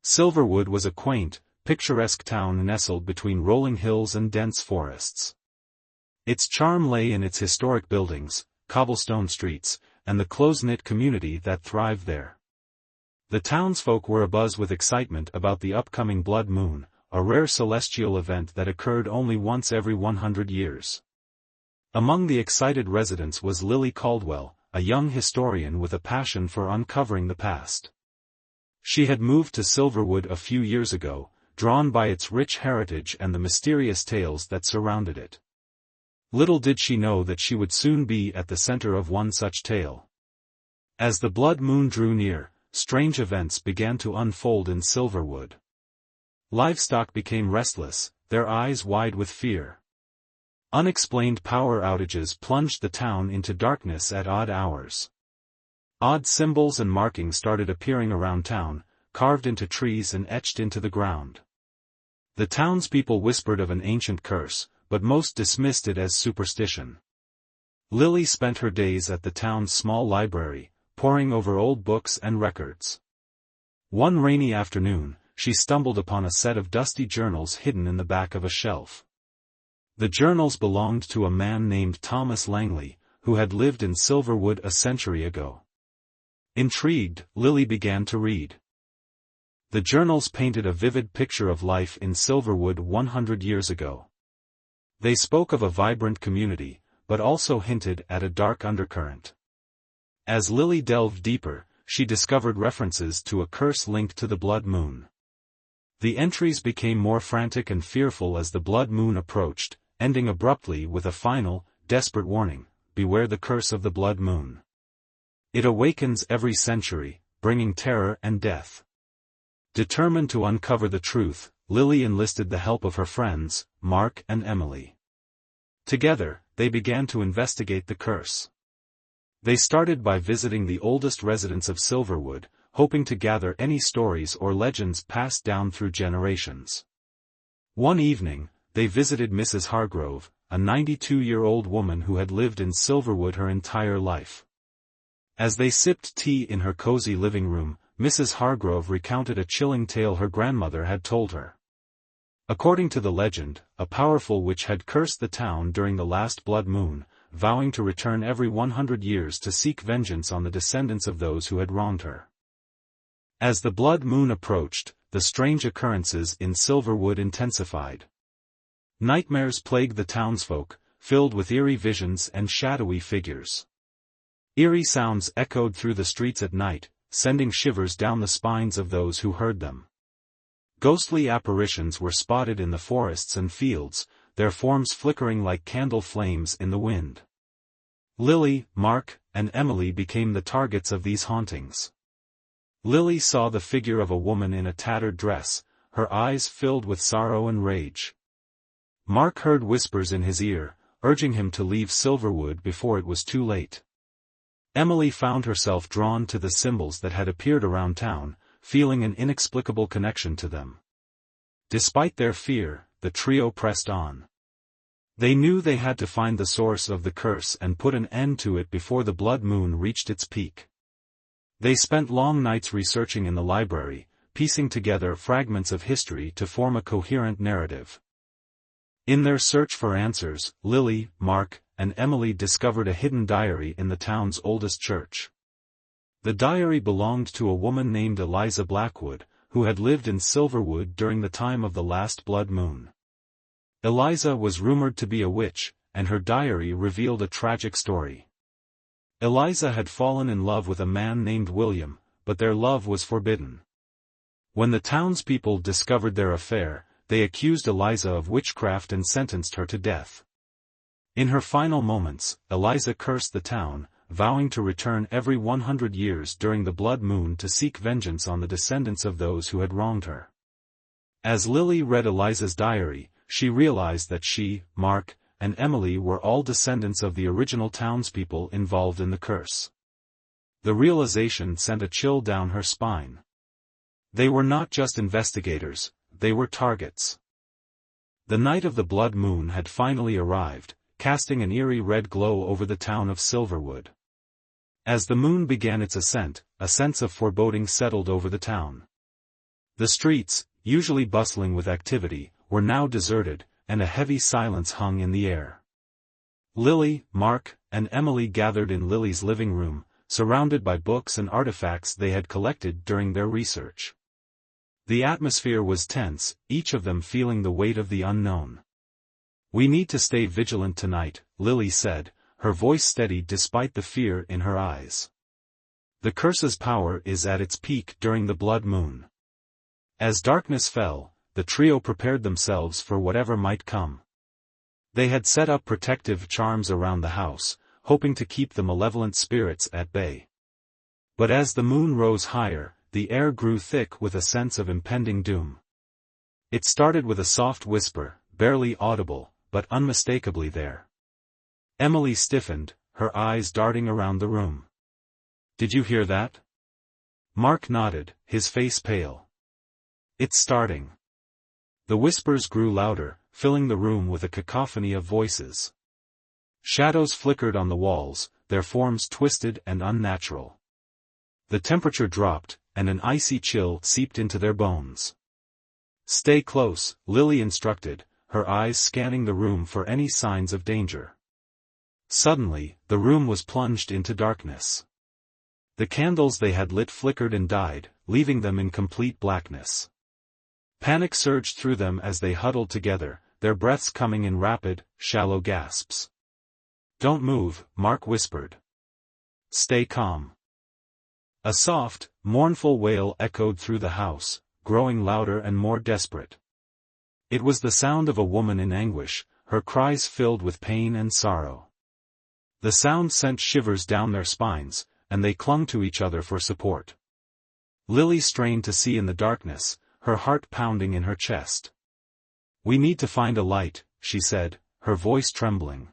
Silverwood was a quaint, picturesque town nestled between rolling hills and dense forests. Its charm lay in its historic buildings, cobblestone streets, and the close-knit community that thrived there. The townsfolk were abuzz with excitement about the upcoming blood moon, a rare celestial event that occurred only once every 100 years. Among the excited residents was Lily Caldwell, a young historian with a passion for uncovering the past. She had moved to Silverwood a few years ago, drawn by its rich heritage and the mysterious tales that surrounded it. Little did she know that she would soon be at the center of one such tale. As the blood moon drew near, strange events began to unfold in Silverwood. Livestock became restless, their eyes wide with fear. Unexplained power outages plunged the town into darkness at odd hours. Odd symbols and markings started appearing around town, carved into trees and etched into the ground. The townspeople whispered of an ancient curse, but most dismissed it as superstition. Lily spent her days at the town's small library, poring over old books and records. One rainy afternoon, she stumbled upon a set of dusty journals hidden in the back of a shelf. The journals belonged to a man named Thomas Langley, who had lived in Silverwood a century ago. Intrigued, Lily began to read. The journals painted a vivid picture of life in Silverwood 100 years ago. They spoke of a vibrant community, but also hinted at a dark undercurrent. As Lily delved deeper, she discovered references to a curse linked to the blood moon. The entries became more frantic and fearful as the blood moon approached, ending abruptly with a final, desperate warning: beware the curse of the blood moon. It awakens every century, bringing terror and death. Determined to uncover the truth, Lily enlisted the help of her friends, Mark and Emily. Together, they began to investigate the curse. They started by visiting the oldest residents of Silverwood, hoping to gather any stories or legends passed down through generations. One evening, they visited Mrs. Hargrove, a 92-year-old woman who had lived in Silverwood her entire life. As they sipped tea in her cozy living room, Mrs. Hargrove recounted a chilling tale her grandmother had told her. According to the legend, a powerful witch had cursed the town during the last blood moon, vowing to return every 100 years to seek vengeance on the descendants of those who had wronged her. As the blood moon approached, the strange occurrences in Silverwood intensified. Nightmares plagued the townsfolk, filled with eerie visions and shadowy figures. Eerie sounds echoed through the streets at night, sending shivers down the spines of those who heard them. Ghostly apparitions were spotted in the forests and fields, their forms flickering like candle flames in the wind. Lily, Mark, and Emily became the targets of these hauntings. Lily saw the figure of a woman in a tattered dress, her eyes filled with sorrow and rage. Mark heard whispers in his ear, urging him to leave Silverwood before it was too late. Emily found herself drawn to the symbols that had appeared around town, feeling an inexplicable connection to them. Despite their fear, the trio pressed on. They knew they had to find the source of the curse and put an end to it before the blood moon reached its peak. They spent long nights researching in the library, piecing together fragments of history to form a coherent narrative. In their search for answers, Lily, Mark, and Emily discovered a hidden diary in the town's oldest church. The diary belonged to a woman named Eliza Blackwood, who had lived in Silverwood during the time of the last blood moon. Eliza was rumored to be a witch, and her diary revealed a tragic story. Eliza had fallen in love with a man named William, but their love was forbidden. When the townspeople discovered their affair, they accused Eliza of witchcraft and sentenced her to death. In her final moments, Eliza cursed the town, vowing to return every 100 years during the blood moon to seek vengeance on the descendants of those who had wronged her. As Lily read Eliza's diary, she realized that she, Mark, and Emily were all descendants of the original townspeople involved in the curse. The realization sent a chill down her spine. They were not just investigators, they were targets. The night of the blood moon had finally arrived, casting an eerie red glow over the town of Silverwood. As the moon began its ascent, a sense of foreboding settled over the town. The streets, usually bustling with activity, were now deserted, and a heavy silence hung in the air. Lily, Mark, and Emily gathered in Lily's living room, surrounded by books and artifacts they had collected during their research. The atmosphere was tense, each of them feeling the weight of the unknown. "We need to stay vigilant tonight," Lily said, her voice steady despite the fear in her eyes. "The curse's power is at its peak during the blood moon." As darkness fell, the trio prepared themselves for whatever might come. They had set up protective charms around the house, hoping to keep the malevolent spirits at bay. But as the moon rose higher, the air grew thick with a sense of impending doom. It started with a soft whisper, barely audible, but unmistakably there. Emily stiffened, her eyes darting around the room. "Did you hear that?" Mark nodded, his face pale. "It's starting." The whispers grew louder, filling the room with a cacophony of voices. Shadows flickered on the walls, their forms twisted and unnatural. The temperature dropped, and an icy chill seeped into their bones. "Stay close," Lily instructed, her eyes scanning the room for any signs of danger. Suddenly, the room was plunged into darkness. The candles they had lit flickered and died, leaving them in complete blackness. Panic surged through them as they huddled together, their breaths coming in rapid, shallow gasps. "Don't move," Mark whispered. "Stay calm." A soft, mournful wail echoed through the house, growing louder and more desperate. It was the sound of a woman in anguish, her cries filled with pain and sorrow. The sound sent shivers down their spines, and they clung to each other for support. Lily strained to see in the darkness, her heart pounding in her chest. "We need to find a light," she said, her voice trembling.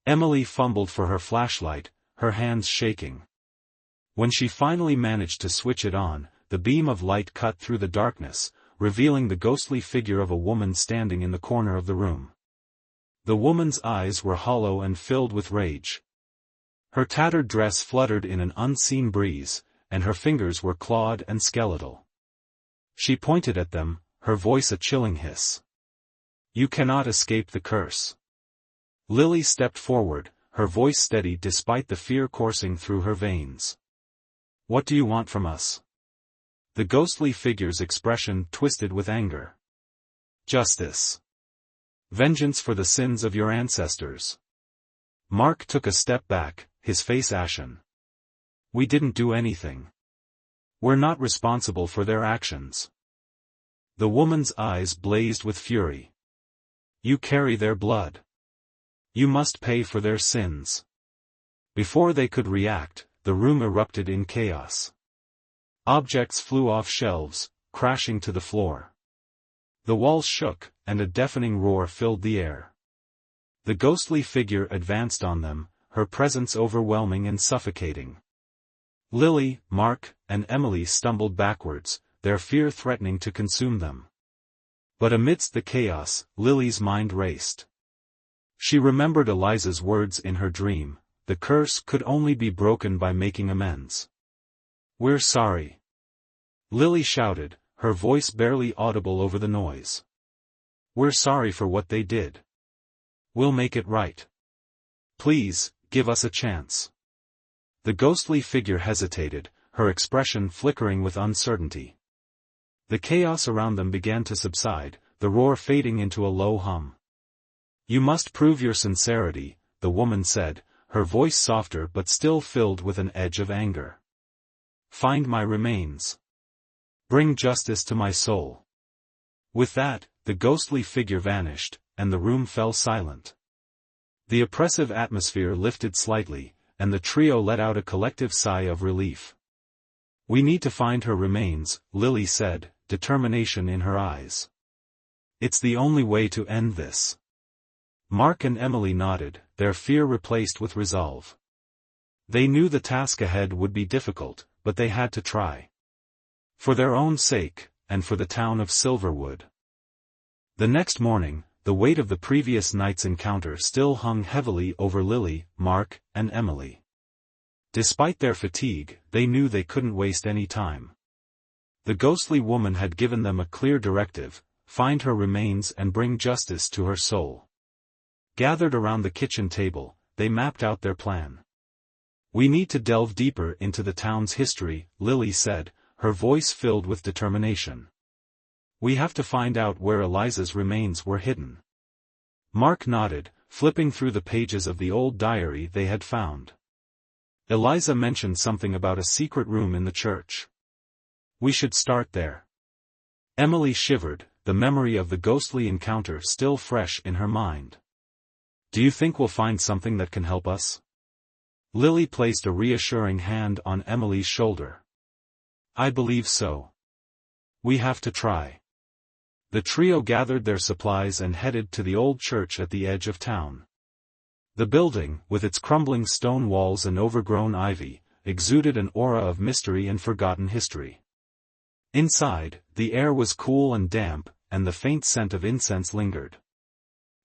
Emily fumbled for her flashlight, her hands shaking. When she finally managed to switch it on, the beam of light cut through the darkness, revealing the ghostly figure of a woman standing in the corner of the room. The woman's eyes were hollow and filled with rage. Her tattered dress fluttered in an unseen breeze, and her fingers were clawed and skeletal. She pointed at them, her voice a chilling hiss. "You cannot escape the curse." Lily stepped forward, her voice steady despite the fear coursing through her veins. "What do you want from us?" The ghostly figure's expression twisted with anger. "Justice. Vengeance for the sins of your ancestors." Mark took a step back, his face ashen. "We didn't do anything. We're not responsible for their actions." The woman's eyes blazed with fury. "You carry their blood. You must pay for their sins." Before they could react, the room erupted in chaos. Objects flew off shelves, crashing to the floor. The walls shook, and a deafening roar filled the air. The ghostly figure advanced on them, her presence overwhelming and suffocating. Lily, Mark, and Emily stumbled backwards, their fear threatening to consume them. But amidst the chaos, Lily's mind raced. She remembered Eliza's words in her dream, the curse could only be broken by making amends. "We're sorry," Lily shouted, her voice barely audible over the noise. "We're sorry for what they did. We'll make it right. Please, give us a chance." The ghostly figure hesitated, her expression flickering with uncertainty. The chaos around them began to subside, the roar fading into a low hum. "You must prove your sincerity," the woman said, her voice softer but still filled with an edge of anger. "Find my remains. Bring justice to my soul." With that, the ghostly figure vanished, and the room fell silent. The oppressive atmosphere lifted slightly, and the trio let out a collective sigh of relief. "We need to find her remains," Lily said, determination in her eyes. "It's the only way to end this." Mark and Emily nodded, their fear replaced with resolve. They knew the task ahead would be difficult, but they had to try. For their own sake, and for the town of Silverwood. The next morning, the weight of the previous night's encounter still hung heavily over Lily, Mark, and Emily. Despite their fatigue, they knew they couldn't waste any time. The ghostly woman had given them a clear directive: find her remains and bring justice to her soul. Gathered around the kitchen table, they mapped out their plan. We need to delve deeper into the town's history, Lily said, her voice filled with determination. We have to find out where Eliza's remains were hidden. Mark nodded, flipping through the pages of the old diary they had found. Eliza mentioned something about a secret room in the church. We should start there. Emily shivered, the memory of the ghostly encounter still fresh in her mind. Do you think we'll find something that can help us? Lily placed a reassuring hand on Emily's shoulder. I believe so. We have to try. The trio gathered their supplies and headed to the old church at the edge of town. The building, with its crumbling stone walls and overgrown ivy, exuded an aura of mystery and forgotten history. Inside, the air was cool and damp, and the faint scent of incense lingered.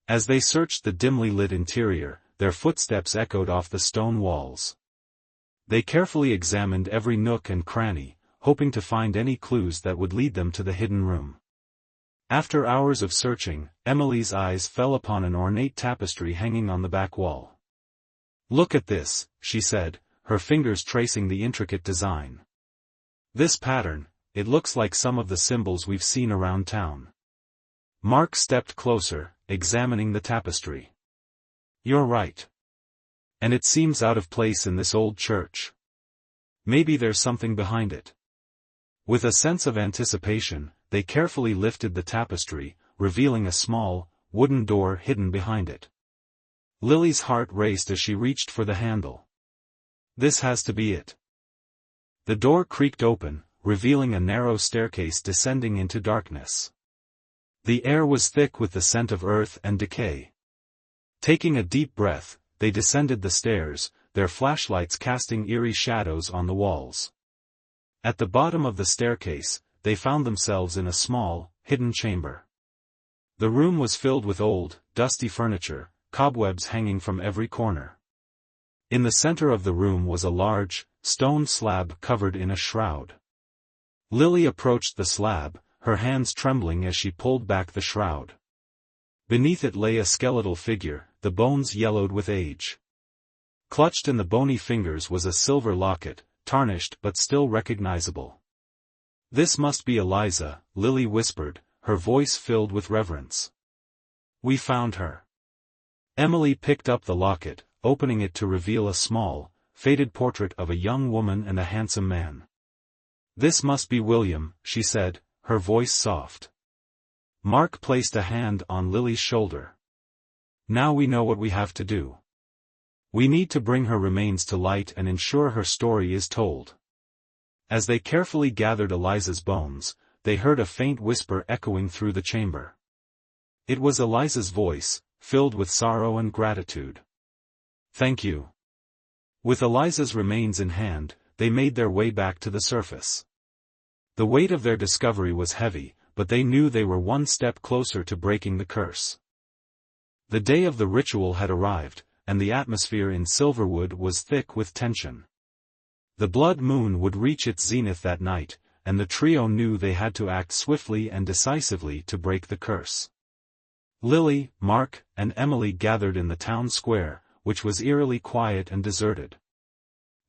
As they searched the dimly lit interior, their footsteps echoed off the stone walls. They carefully examined every nook and cranny, hoping to find any clues that would lead them to the hidden room. After hours of searching, Emily's eyes fell upon an ornate tapestry hanging on the back wall. Look at this, she said, her fingers tracing the intricate design. This pattern, it looks like some of the symbols we've seen around town. Mark stepped closer, examining the tapestry. You're right. And it seems out of place in this old church. Maybe there's something behind it. With a sense of anticipation, they carefully lifted the tapestry, revealing a small, wooden door hidden behind it. Lily's heart raced as she reached for the handle. This has to be it. The door creaked open, revealing a narrow staircase descending into darkness. The air was thick with the scent of earth and decay. Taking a deep breath, they descended the stairs, their flashlights casting eerie shadows on the walls. At the bottom of the staircase, they found themselves in a small, hidden chamber. The room was filled with old, dusty furniture, cobwebs hanging from every corner. In the center of the room was a large, stone slab covered in a shroud. Lily approached the slab, her hands trembling as she pulled back the shroud. Beneath it lay a skeletal figure, the bones yellowed with age. Clutched in the bony fingers was a silver locket, tarnished but still recognizable. This must be Eliza, Lily whispered, her voice filled with reverence. We found her. Emily picked up the locket, opening it to reveal a small, faded portrait of a young woman and a handsome man. This must be William, she said, her voice soft. Mark placed a hand on Lily's shoulder. Now we know what we have to do. We need to bring her remains to light and ensure her story is told. As they carefully gathered Eliza's bones, they heard a faint whisper echoing through the chamber. It was Eliza's voice, filled with sorrow and gratitude. Thank you. With Eliza's remains in hand, they made their way back to the surface. The weight of their discovery was heavy, but they knew they were one step closer to breaking the curse. The day of the ritual had arrived, and the atmosphere in Silverwood was thick with tension. The blood moon would reach its zenith that night, and the trio knew they had to act swiftly and decisively to break the curse. Lily, Mark, and Emily gathered in the town square, which was eerily quiet and deserted.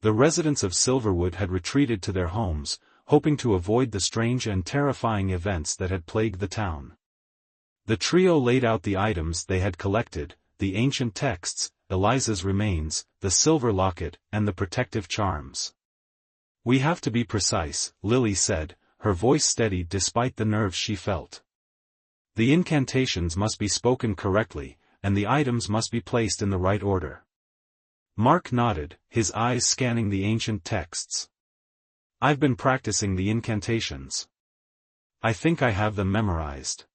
The residents of Silverwood had retreated to their homes, hoping to avoid the strange and terrifying events that had plagued the town. The trio laid out the items they had collected, the ancient texts, Eliza's remains, the silver locket, and the protective charms. We have to be precise, Lily said, her voice steady despite the nerves she felt. The incantations must be spoken correctly, and the items must be placed in the right order. Mark nodded, his eyes scanning the ancient texts. I've been practicing the incantations. I think I have them memorized.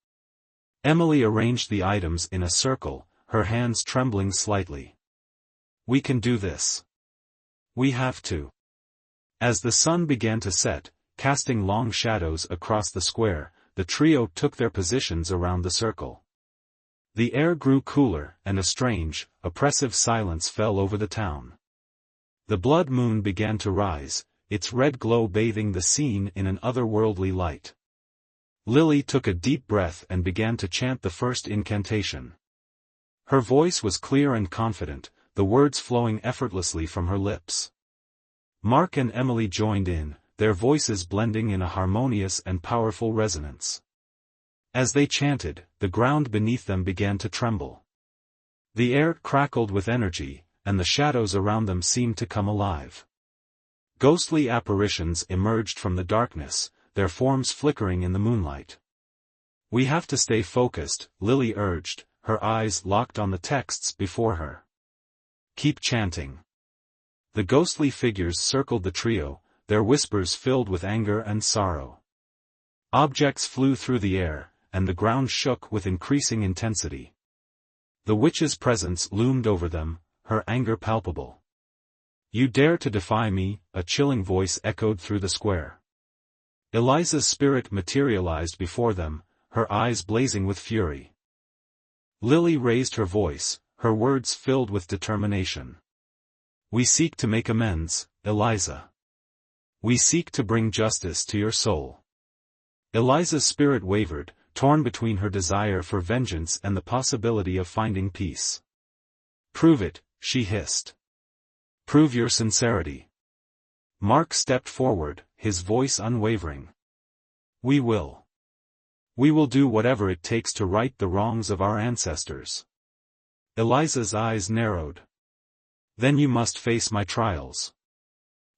Emily arranged the items in a circle, her hands trembling slightly. We can do this. We have to. As the sun began to set, casting long shadows across the square, the trio took their positions around the circle. The air grew cooler, and a strange, oppressive silence fell over the town. The blood moon began to rise, its red glow bathing the scene in an otherworldly light. Lily took a deep breath and began to chant the first incantation. Her voice was clear and confident, the words flowing effortlessly from her lips. Mark and Emily joined in, their voices blending in a harmonious and powerful resonance. As they chanted, the ground beneath them began to tremble. The air crackled with energy, and the shadows around them seemed to come alive. Ghostly apparitions emerged from the darkness, their forms flickering in the moonlight. "We have to stay focused," Lily urged, her eyes locked on the texts before her. "Keep chanting." The ghostly figures circled the trio, their whispers filled with anger and sorrow. Objects flew through the air, and the ground shook with increasing intensity. The witch's presence loomed over them, her anger palpable. "You dare to defy me," a chilling voice echoed through the square. Eliza's spirit materialized before them, her eyes blazing with fury. Lily raised her voice, her words filled with determination. "We seek to make amends, Eliza. We seek to bring justice to your soul." Eliza's spirit wavered, torn between her desire for vengeance and the possibility of finding peace. "Prove it," she hissed. "Prove your sincerity." Mark stepped forward, his voice unwavering. "We will. We will do whatever it takes to right the wrongs of our ancestors." Eliza's eyes narrowed. "Then you must face my trials.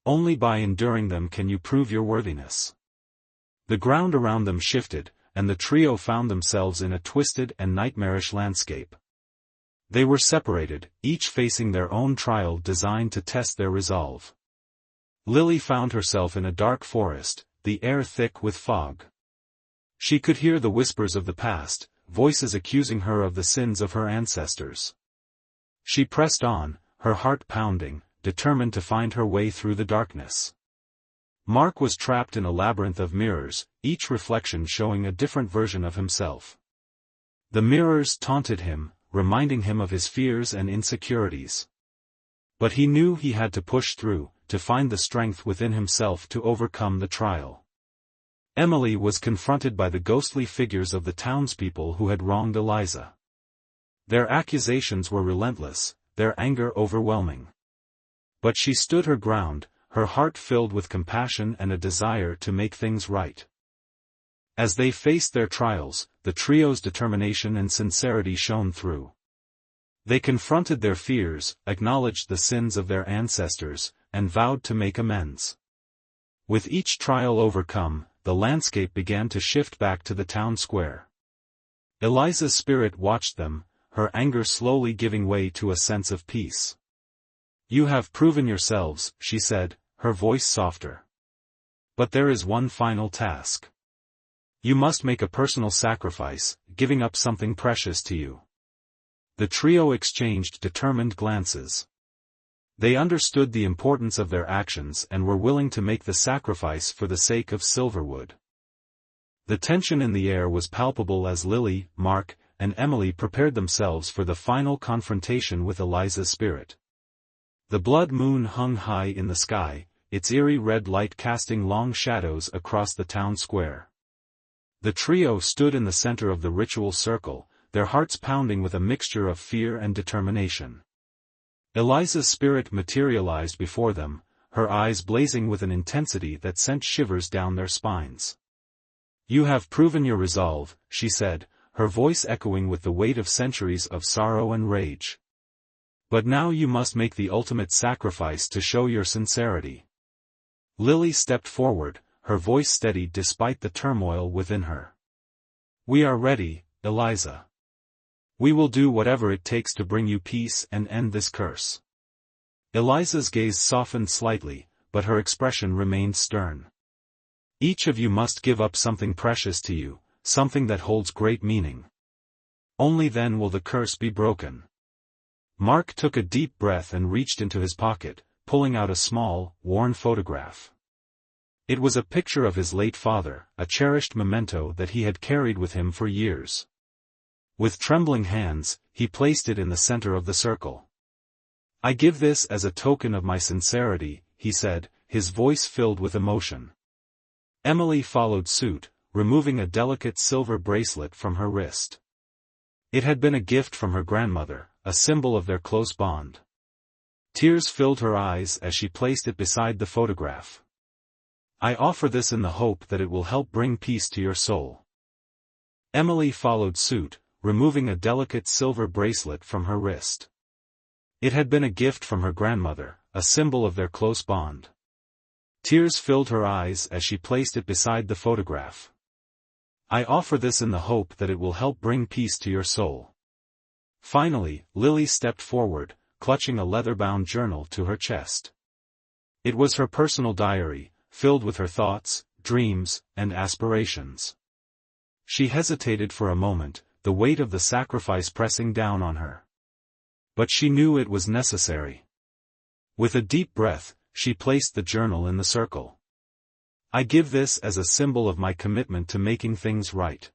Only by enduring them can you prove your worthiness." The ground around them shifted, and the trio found themselves in a twisted and nightmarish landscape. They were separated, each facing their own trial designed to test their resolve. Lily found herself in a dark forest, the air thick with fog. She could hear the whispers of the past, voices accusing her of the sins of her ancestors. She pressed on, her heart pounding, determined to find her way through the darkness. Mark was trapped in a labyrinth of mirrors, each reflection showing a different version of himself. The mirrors taunted him, reminding him of his fears and insecurities. But he knew he had to push through, to find the strength within himself to overcome the trial. Emily was confronted by the ghostly figures of the townspeople who had wronged Eliza. Their accusations were relentless, their anger overwhelming. But she stood her ground, her heart filled with compassion and a desire to make things right. As they faced their trials, the trio's determination and sincerity shone through. They confronted their fears, acknowledged the sins of their ancestors, and vowed to make amends. With each trial overcome, the landscape began to shift back to the town square. Eliza's spirit watched them, her anger slowly giving way to a sense of peace. "You have proven yourselves," she said, her voice softer. "But there is one final task. You must make a personal sacrifice, giving up something precious to you." The trio exchanged determined glances. They understood the importance of their actions and were willing to make the sacrifice for the sake of Silverwood. The tension in the air was palpable as Lily, Mark, and Emily prepared themselves for the final confrontation with Eliza's spirit. The blood moon hung high in the sky, its eerie red light casting long shadows across the town square. The trio stood in the center of the ritual circle, their hearts pounding with a mixture of fear and determination. Eliza's spirit materialized before them, her eyes blazing with an intensity that sent shivers down their spines. "You have proven your resolve," she said, her voice echoing with the weight of centuries of sorrow and rage. "But now you must make the ultimate sacrifice to show your sincerity." Lily stepped forward, her voice steady despite the turmoil within her. "We are ready, Eliza. We will do whatever it takes to bring you peace and end this curse." Eliza's gaze softened slightly, but her expression remained stern. "Each of you must give up something precious to you, something that holds great meaning. Only then will the curse be broken." Mark took a deep breath and reached into his pocket, pulling out a small, worn photograph. It was a picture of his late father, a cherished memento that he had carried with him for years. With trembling hands, he placed it in the center of the circle. "I give this as a token of my sincerity," he said, his voice filled with emotion. Emily followed suit, removing a delicate silver bracelet from her wrist. It had been a gift from her grandmother, a symbol of their close bond. Tears filled her eyes as she placed it beside the photograph. "I offer this in the hope that it will help bring peace to your soul." Emily followed suit, removing a delicate silver bracelet from her wrist. It had been a gift from her grandmother, a symbol of their close bond. Tears filled her eyes as she placed it beside the photograph. "I offer this in the hope that it will help bring peace to your soul." Finally, Lily stepped forward, clutching a leather-bound journal to her chest. It was her personal diary, filled with her thoughts, dreams, and aspirations. She hesitated for a moment, the weight of the sacrifice pressing down on her. But she knew it was necessary. With a deep breath, she placed the journal in the circle. "I give this as a symbol of my commitment to making things right."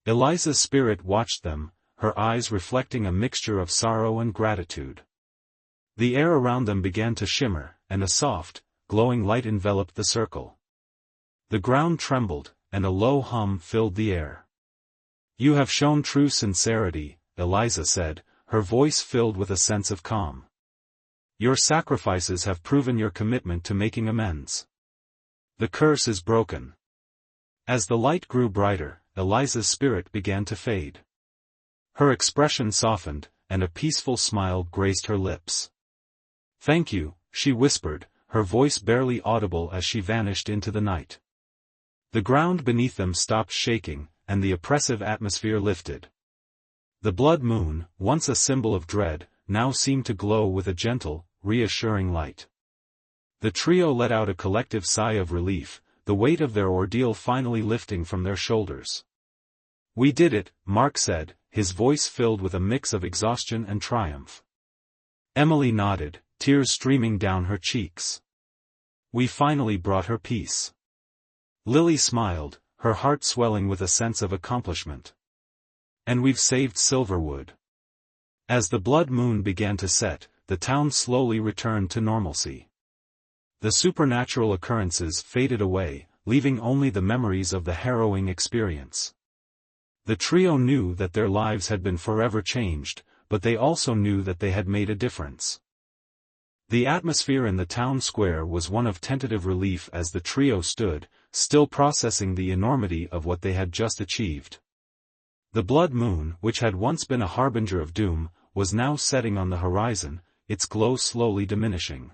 Eliza's spirit watched them, her eyes reflecting a mixture of sorrow and gratitude. The air around them began to shimmer, and a soft, glowing light enveloped the circle. The ground trembled, and a low hum filled the air. "You have shown true sincerity," Eliza said, her voice filled with a sense of calm. "Your sacrifices have proven your commitment to making amends. The curse is broken." As the light grew brighter, Eliza's spirit began to fade. Her expression softened, and a peaceful smile graced her lips. "Thank you," she whispered, her voice barely audible as she vanished into the night. The ground beneath them stopped shaking, and the oppressive atmosphere lifted. The blood moon, once a symbol of dread, now seemed to glow with a gentle, reassuring light. The trio let out a collective sigh of relief, the weight of their ordeal finally lifting from their shoulders. "We did it," Mark said, his voice filled with a mix of exhaustion and triumph. Emily nodded, tears streaming down her cheeks. "We finally brought her peace." Lily smiled, her heart swelling with a sense of accomplishment. "And we've saved Silverwood." As the blood moon began to set, the town slowly returned to normalcy. The supernatural occurrences faded away, leaving only the memories of the harrowing experience. The trio knew that their lives had been forever changed, but they also knew that they had made a difference. The atmosphere in the town square was one of tentative relief as the trio stood, still processing the enormity of what they had just achieved. The blood moon, which had once been a harbinger of doom, was now setting on the horizon, its glow slowly diminishing.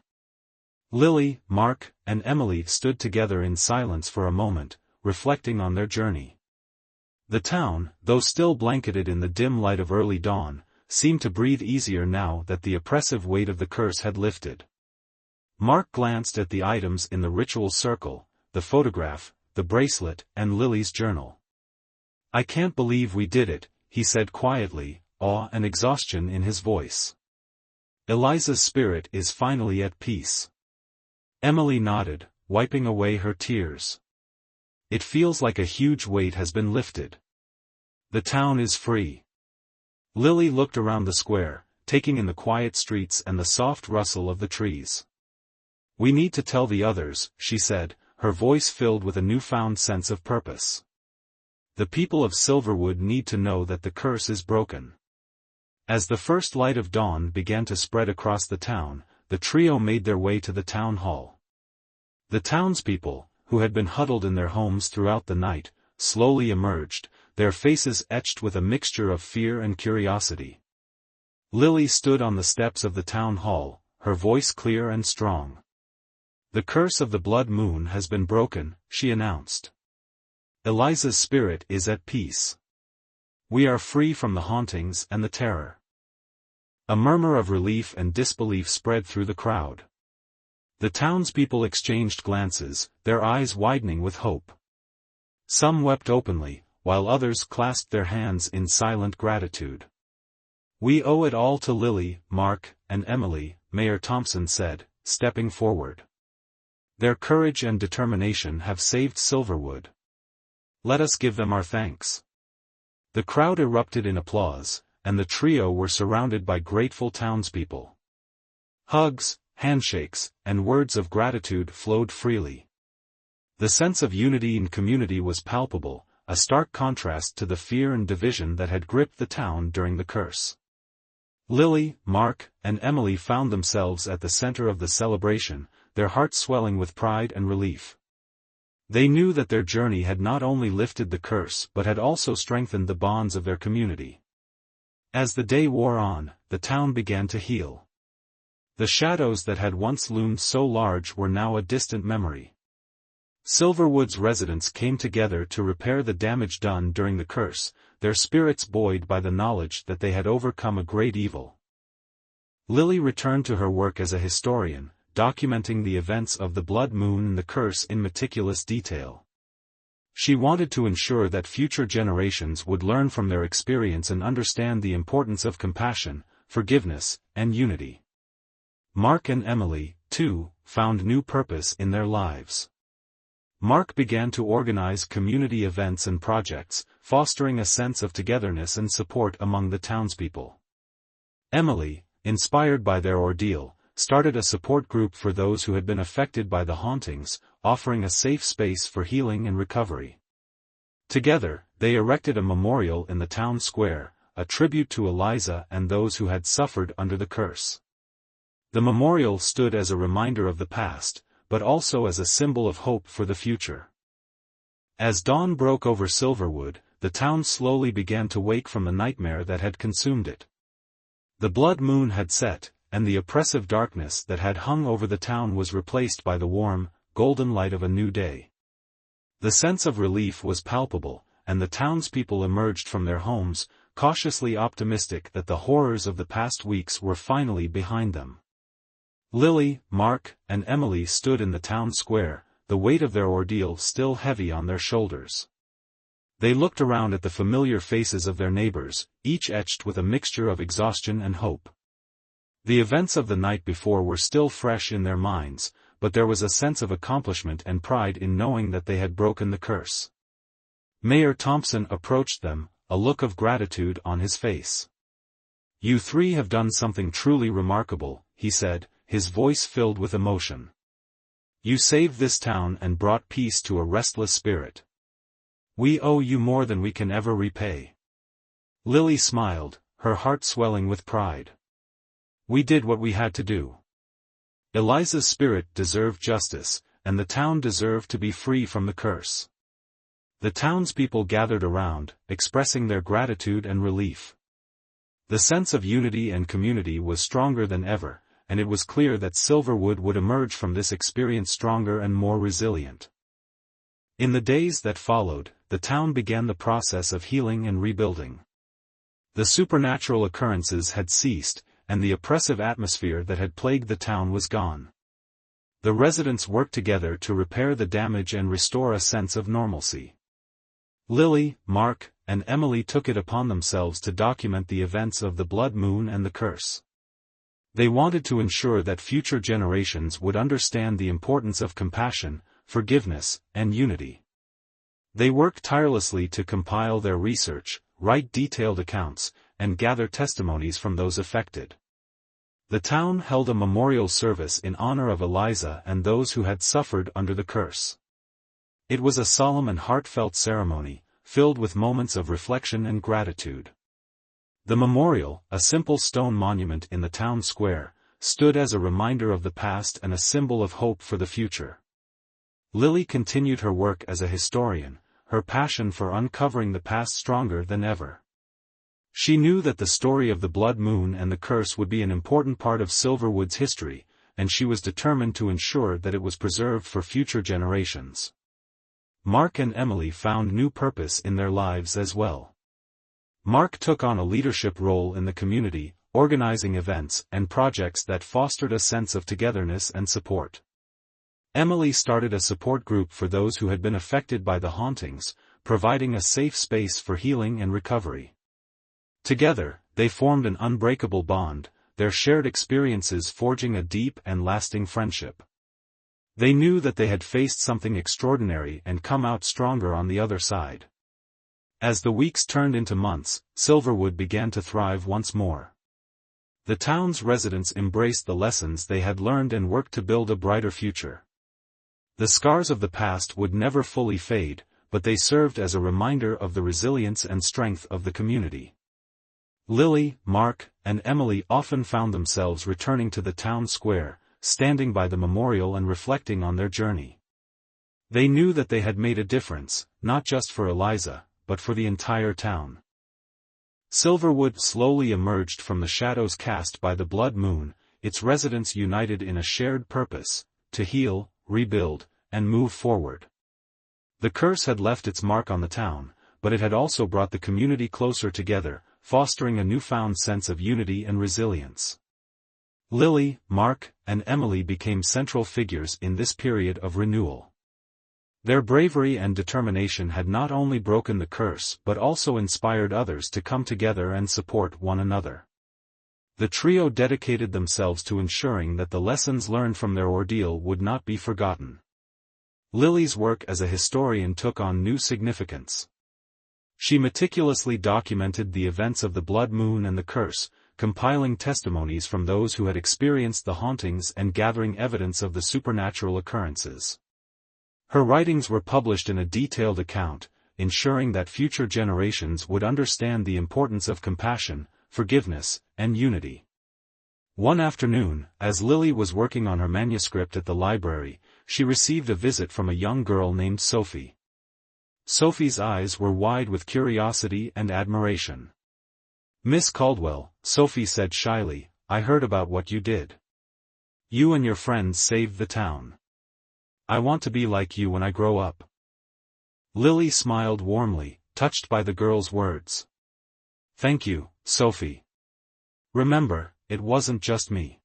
Lily, Mark, and Emily stood together in silence for a moment, reflecting on their journey. The town, though still blanketed in the dim light of early dawn, seemed to breathe easier now that the oppressive weight of the curse had lifted. Mark glanced at the items in the ritual circle, the photograph, the bracelet, and Lily's journal. "I can't believe we did it," he said quietly, awe and exhaustion in his voice. "Eliza's spirit is finally at peace." Emily nodded, wiping away her tears. "It feels like a huge weight has been lifted. The town is free." Lily looked around the square, taking in the quiet streets and the soft rustle of the trees. "We need to tell the others," she said, her voice filled with a newfound sense of purpose. "The people of Silverwood need to know that the curse is broken." As the first light of dawn began to spread across the town, the trio made their way to the town hall. The townspeople, who had been huddled in their homes throughout the night, slowly emerged, their faces etched with a mixture of fear and curiosity. Lily stood on the steps of the town hall, her voice clear and strong. "The curse of the blood moon has been broken," she announced. "Eliza's spirit is at peace. We are free from the hauntings and the terror." A murmur of relief and disbelief spread through the crowd. The townspeople exchanged glances, their eyes widening with hope. Some wept openly, while others clasped their hands in silent gratitude. "We owe it all to Lily, Mark, and Emily," Mayor Thompson said, stepping forward. "Their courage and determination have saved Silverwood. Let us give them our thanks." The crowd erupted in applause, and the trio were surrounded by grateful townspeople. Hugs, handshakes, and words of gratitude flowed freely. The sense of unity and community was palpable, a stark contrast to the fear and division that had gripped the town during the curse. Lily, Mark, and Emily found themselves at the center of the celebration, their hearts swelling with pride and relief. They knew that their journey had not only lifted the curse but had also strengthened the bonds of their community. As the day wore on, the town began to heal. The shadows that had once loomed so large were now a distant memory. Silverwood's residents came together to repair the damage done during the curse, their spirits buoyed by the knowledge that they had overcome a great evil. Lily returned to her work as a historian, documenting the events of the blood moon and the curse in meticulous detail. She wanted to ensure that future generations would learn from their experience and understand the importance of compassion, forgiveness, and unity. Mark and Emily, too, found new purpose in their lives. Mark began to organize community events and projects, fostering a sense of togetherness and support among the townspeople. Emily, inspired by their ordeal, started a support group for those who had been affected by the hauntings, offering a safe space for healing and recovery. Together, they erected a memorial in the town square, a tribute to Eliza and those who had suffered under the curse. The memorial stood as a reminder of the past, but also as a symbol of hope for the future. As dawn broke over Silverwood, the town slowly began to wake from the nightmare that had consumed it. The blood moon had set, and the oppressive darkness that had hung over the town was replaced by the warm, golden light of a new day. The sense of relief was palpable, and the townspeople emerged from their homes, cautiously optimistic that the horrors of the past weeks were finally behind them. Lily, Mark, and Emily stood in the town square, the weight of their ordeal still heavy on their shoulders. They looked around at the familiar faces of their neighbors, each etched with a mixture of exhaustion and hope. The events of the night before were still fresh in their minds, but there was a sense of accomplishment and pride in knowing that they had broken the curse. Mayor Thompson approached them, a look of gratitude on his face. "You three have done something truly remarkable," he said, his voice filled with emotion. "You saved this town and brought peace to a restless spirit. We owe you more than we can ever repay." Lily smiled, her heart swelling with pride. "We did what we had to do. Eliza's spirit deserved justice, and the town deserved to be free from the curse." The townspeople gathered around, expressing their gratitude and relief. The sense of unity and community was stronger than ever, and it was clear that Silverwood would emerge from this experience stronger and more resilient. In the days that followed, the town began the process of healing and rebuilding. The supernatural occurrences had ceased, and the oppressive atmosphere that had plagued the town was gone. The residents worked together to repair the damage and restore a sense of normalcy. Lily, Mark, and Emily took it upon themselves to document the events of the blood moon and the curse. They wanted to ensure that future generations would understand the importance of compassion, forgiveness, and unity. They worked tirelessly to compile their research, write detailed accounts, and gather testimonies from those affected. The town held a memorial service in honor of Eliza and those who had suffered under the curse. It was a solemn and heartfelt ceremony, filled with moments of reflection and gratitude. The memorial, a simple stone monument in the town square, stood as a reminder of the past and a symbol of hope for the future. Lily continued her work as a historian, her passion for uncovering the past stronger than ever. She knew that the story of the blood moon and the curse would be an important part of Silverwood's history, and she was determined to ensure that it was preserved for future generations. Mark and Emily found new purpose in their lives as well. Mark took on a leadership role in the community, organizing events and projects that fostered a sense of togetherness and support. Emily started a support group for those who had been affected by the hauntings, providing a safe space for healing and recovery. Together, they formed an unbreakable bond, their shared experiences forging a deep and lasting friendship. They knew that they had faced something extraordinary and come out stronger on the other side. As the weeks turned into months, Silverwood began to thrive once more. The town's residents embraced the lessons they had learned and worked to build a brighter future. The scars of the past would never fully fade, but they served as a reminder of the resilience and strength of the community. Lily, Mark, and Emily often found themselves returning to the town square, standing by the memorial and reflecting on their journey. They knew that they had made a difference, not just for Eliza, but for the entire town. Silverwood slowly emerged from the shadows cast by the blood moon, its residents united in a shared purpose, to heal, rebuild, and move forward. The curse had left its mark on the town, but it had also brought the community closer together, fostering a newfound sense of unity and resilience. Lily, Mark, and Emily became central figures in this period of renewal. Their bravery and determination had not only broken the curse but also inspired others to come together and support one another. The trio dedicated themselves to ensuring that the lessons learned from their ordeal would not be forgotten. Lily's work as a historian took on new significance. She meticulously documented the events of the blood moon and the curse, compiling testimonies from those who had experienced the hauntings and gathering evidence of the supernatural occurrences. Her writings were published in a detailed account, ensuring that future generations would understand the importance of compassion, forgiveness, and unity. One afternoon, as Lily was working on her manuscript at the library, she received a visit from a young girl named Sophie. Sophie's eyes were wide with curiosity and admiration. "Miss Caldwell," Sophie said shyly, "I heard about what you did. You and your friends saved the town. I want to be like you when I grow up." Lily smiled warmly, touched by the girl's words. "Thank you, Sophie. Remember, it wasn't just me.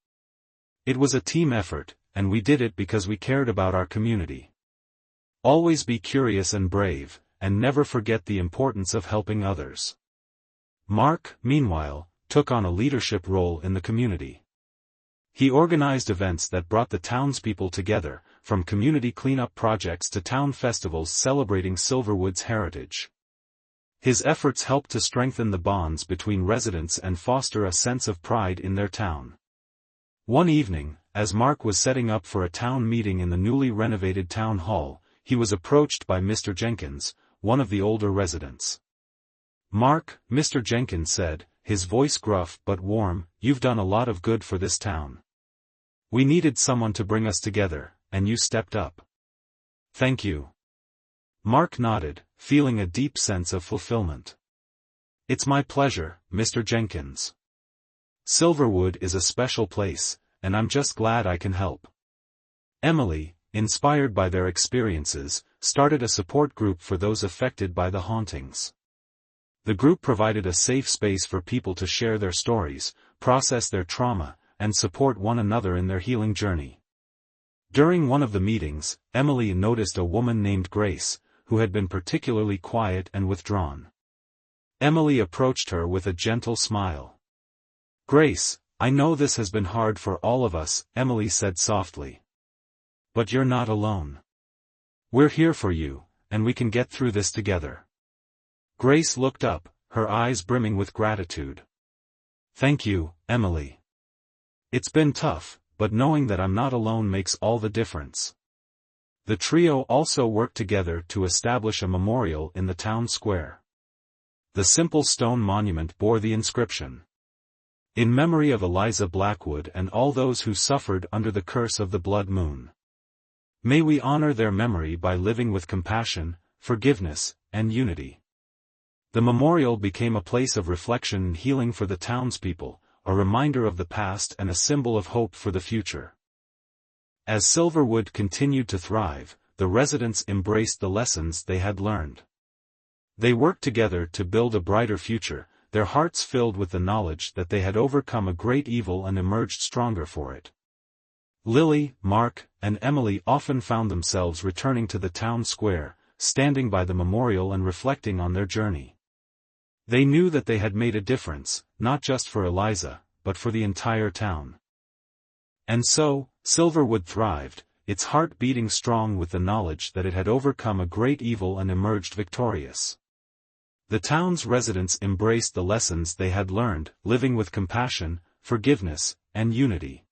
It was a team effort, and we did it because we cared about our community. Always be curious and brave, and never forget the importance of helping others." Mark, meanwhile, took on a leadership role in the community. He organized events that brought the townspeople together, from community cleanup projects to town festivals celebrating Silverwood's heritage. His efforts helped to strengthen the bonds between residents and foster a sense of pride in their town. One evening, as Mark was setting up for a town meeting in the newly renovated town hall, he was approached by Mr. Jenkins, one of the older residents. "Mark," Mr. Jenkins said, his voice gruff but warm, "you've done a lot of good for this town. We needed someone to bring us together, and you stepped up. Thank you." Mark nodded, feeling a deep sense of fulfillment. "It's my pleasure, Mr. Jenkins. Silverwood is a special place, and I'm just glad I can help." Emily, inspired by their experiences, started a support group for those affected by the hauntings. The group provided a safe space for people to share their stories, process their trauma, and support one another in their healing journey. During one of the meetings, Emily noticed a woman named Grace, who had been particularly quiet and withdrawn. Emily approached her with a gentle smile. "Grace, I know this has been hard for all of us," Emily said softly. "But you're not alone. We're here for you, and we can get through this together." Grace looked up, her eyes brimming with gratitude. "Thank you, Emily. It's been tough, but knowing that I'm not alone makes all the difference." The trio also worked together to establish a memorial in the town square. The simple stone monument bore the inscription, "In memory of Eliza Blackwood and all those who suffered under the curse of the blood moon. May we honor their memory by living with compassion, forgiveness, and unity." The memorial became a place of reflection and healing for the townspeople, a reminder of the past and a symbol of hope for the future. As Silverwood continued to thrive, the residents embraced the lessons they had learned. They worked together to build a brighter future, their hearts filled with the knowledge that they had overcome a great evil and emerged stronger for it. Lily, Mark, and Emily often found themselves returning to the town square, standing by the memorial and reflecting on their journey. They knew that they had made a difference, not just for Eliza, but for the entire town. And so, Silverwood thrived, its heart beating strong with the knowledge that it had overcome a great evil and emerged victorious. The town's residents embraced the lessons they had learned, living with compassion, forgiveness, and unity.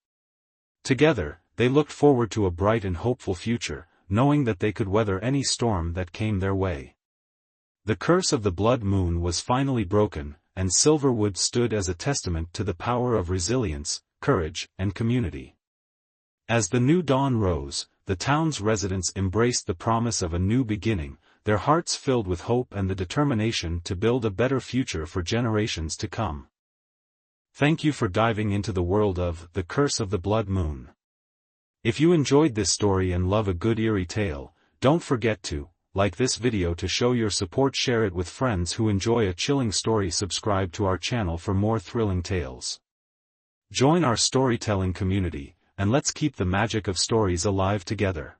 Together, they looked forward to a bright and hopeful future, knowing that they could weather any storm that came their way. The curse of the blood moon was finally broken, and Silverwood stood as a testament to the power of resilience, courage, and community. As the new dawn rose, the town's residents embraced the promise of a new beginning, their hearts filled with hope and the determination to build a better future for generations to come. Thank you for diving into the world of The Curse of the Blood Moon. If you enjoyed this story and love a good eerie tale, don't forget to like this video to show your support, share it with friends who enjoy a chilling story, subscribe to our channel for more thrilling tales. Join our storytelling community, and let's keep the magic of stories alive together.